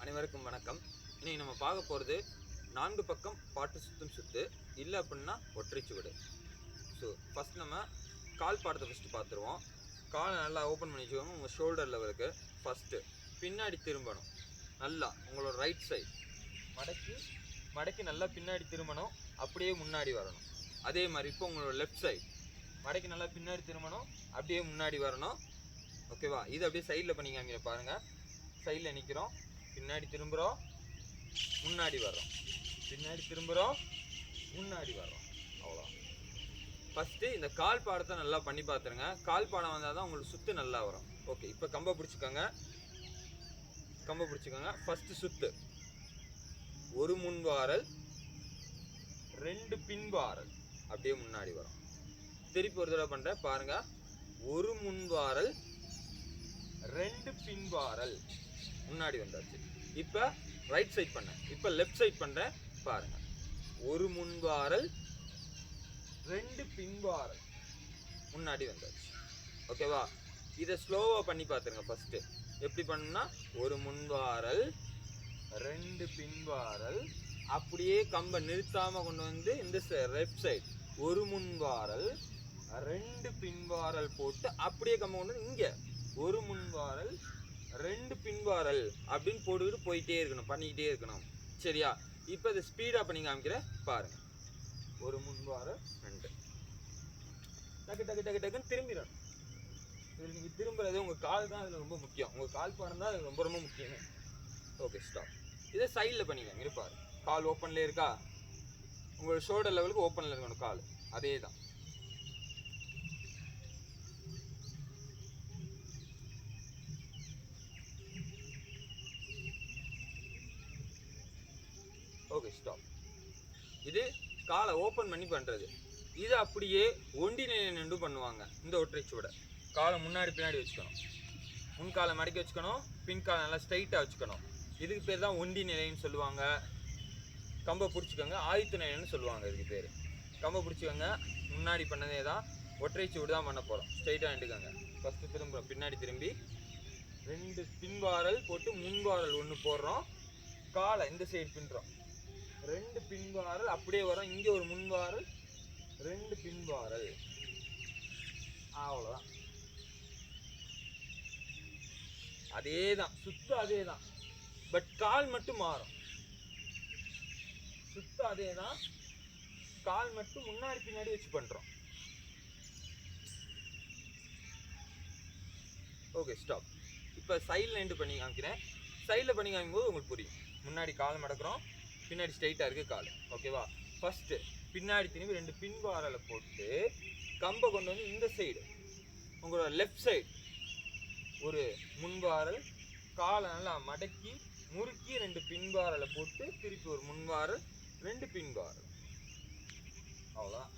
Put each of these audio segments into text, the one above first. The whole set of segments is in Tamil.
அனைவருக்கும் வணக்கம். இன்னைக்கு நம்ம பார்க்க போகிறது 4 பக்கம் பாட்டு சுற்றும் சுத்து இல்லை அப்படின்னா ஒற்றை சுவடு. ஸோ ஃபஸ்ட் நம்ம கால் பாடத்தை ஃபஸ்ட்டு பார்த்துருவோம். காலை நல்லா ஓப்பன் பண்ணி வச்சுக்கோங்க. உங்கள் ஷோல்டர் லெவலுக்கு ஃபஸ்ட்டு பின்னாடி திரும்பணும். நல்லா உங்களோட ரைட் சைடு மடக்கி நல்லா பின்னாடி திரும்பணும். அப்படியே முன்னாடி வரணும். அதே மாதிரி இப்போ உங்களோட லெஃப்ட் சைடு மடக்கி நல்லா பின்னாடி திரும்பணும். அப்படியே முன்னாடி வரணும். ஓகேவா? இது அப்படியே சைடில் பண்ணிக்காங்க பாருங்கள். சைடில் நிற்கிறோம், பின்னாடி திரும்புகிறோம், முன்னாடி வர்றோம், பின்னாடி திரும்புகிறோம், முன்னாடி வர்றோம். அவ்வளோ. ஃபஸ்ட்டு இந்த கால் பாடத்தை நல்லா பண்ணி பார்த்துருங்க. கால் பாடம் வந்தால் தான் உங்களுக்கு சுற்று நல்லா வரும். ஓகே, இப்போ கம்பை பிடிச்சிக்கோங்க. ஃபஸ்ட்டு சுற்று ஒரு முன்வாரல் 2 பின்வாரல் அப்படியே முன்னாடி வரும். திருப்பி ஒரு தடவை பண்ணுறேன் பாருங்கள். ஒரு முன்வாரல் 2 பின்வாரல் முன்னாடி வந்தாச்சு. இப்போ ரைட் சைட் பண்ணேன், இப்போ லெஃப்ட் சைட் பண்ணுறேன் பாருங்கள். ஒரு முன்வாரல் 2 பின்வாரல் முன்னாடி வந்தாச்சு. ஓகேவா? இதை ஸ்லோவாக பண்ணி பார்த்துருங்க. ஃபஸ்ட்டு எப்படி பண்ணணும்னா ஒரு முன்வாரல் 2 பின்வாரல் அப்படியே கம்பை நிறுத்தாமல் கொண்டு வந்து இந்த லெஃப்ட் சைட் ஒரு முன்வாரல் 2 பின்வாரல் போட்டு அப்படியே கம்பை கொண்டு வந்து இங்கே ஒரு முன்வாரல் 2 பின்வாரல் அப்படின்னு போட்டுக்கிட்டு போயிட்டே இருக்கணும், பண்ணிக்கிட்டே இருக்கணும். சரியா? இப்போ இதை ஸ்பீடாக பண்ணி காமிக்கிறேன் பாருங்கள். ஒரு முன்வாரல் 2 டக்குன்னு திரும்பிடணும். இதில் நீங்கள் திரும்புறது உங்கள் கால் தான் அதில் ரொம்ப முக்கியம். உங்கள் கால் பாடம் தான் அது ரொம்ப முக்கியமே. Okay, stop. இதை சைடில் பண்ணிக்கோங்க. இருப்பார் கால் ஓப்பன்லேயே இருக்கா? உங்களோட ஷோல்டர் லெவலுக்கு ஓப்பனில் இருக்கணும் கால். அதே தான். Okay, stop. இது காலை ஓப்பன் பண்ணி பண்ணுறது. இது அப்படியே ஒண்டி நிலை நின்று பண்ணுவாங்க. இந்த ஒற்றை சுவடை காலை முன்னாடி பின்னாடி வச்சுக்கணும். முன்காலை மடக்கி வச்சுக்கணும், பின்காலை நல்லா ஸ்ட்ரைட்டாக வச்சுக்கணும். இதுக்கு பேர் தான் ஒண்டி நிலைன்னு சொல்லுவாங்க. கம்பை பிடிச்சிக்கோங்க. ஆயுத்த நிலைன்னு சொல்லுவாங்க. இதுக்கு பேர் கம்பை பிடிச்சிக்கோங்க. முன்னாடி பண்ணதே தான் ஒற்றை சுவடு தான் பண்ண போகிறோம். ஸ்ட்ரைட்டாக நின்றுக்கோங்க. ஃபஸ்ட்டு திரும்புகிறோம், பின்னாடி திரும்பி 2 பின்வாரல் போட்டு முன்வாரல் 1 போடுறோம். காலை இந்த சைடு பின்னுறோம். 2 பின்வாரல் அப்படியே வரும். இங்கே ஒரு முன்வாரல் 2 பின்வாரல். அவ்வளோதான். அதே தான் சுத்து, அதே தான். பட் கால் மட்டும் மாறும். சுத்து அதே தான், கால் மட்டும் முன்னாடி பின்னாடி வச்சு பண்ணுறோம். Okay, stop. இப்போ சைடில் நின்று பண்ணி காமிக்கிறேன். சைடில் பண்ணி காமிக்கும்போது உங்களுக்கு புரியும். முன்னாடி கால் மடக்கிறோம், பின்னாடி ஸ்ட்ரைட்டாக இருக்குது கால். ஓகேவா? ஃபஸ்ட்டு பின்னாடி திரும்பி 2 பின்வாரலை போட்டு கம்பை கொண்டு வந்து இந்த சைடு உங்களோட லெஃப்ட் சைடு ஒரு முன்வாரல், காலை நல்லா மடக்கி முறுக்கி 2 பின்வாரலை போட்டு திருப்பி ஒரு முன்வாரல் 2 பின்வாரல். அவ்வளோதான்.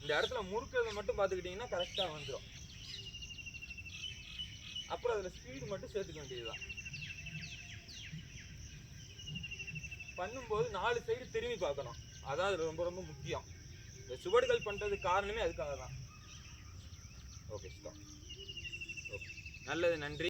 இந்த இடத்துல முறுக்கிறத மட்டும் பார்த்துக்கிட்டிங்கன்னா கரெக்டாக வந்துடும். அப்புறம் அதில் ஸ்பீடு மட்டும் சேர்த்துக்க வேண்டியதுதான். பண்ணும்போது 4 சைடு திரும்பி பார்க்கணும். அதான் அது ரொம்ப முக்கியம். இந்த சுவடுகள் பண்ணுறதுக்கு காரணமே அதுக்காக தான். Okay, stop. ஓகே, நல்லது, நன்றி.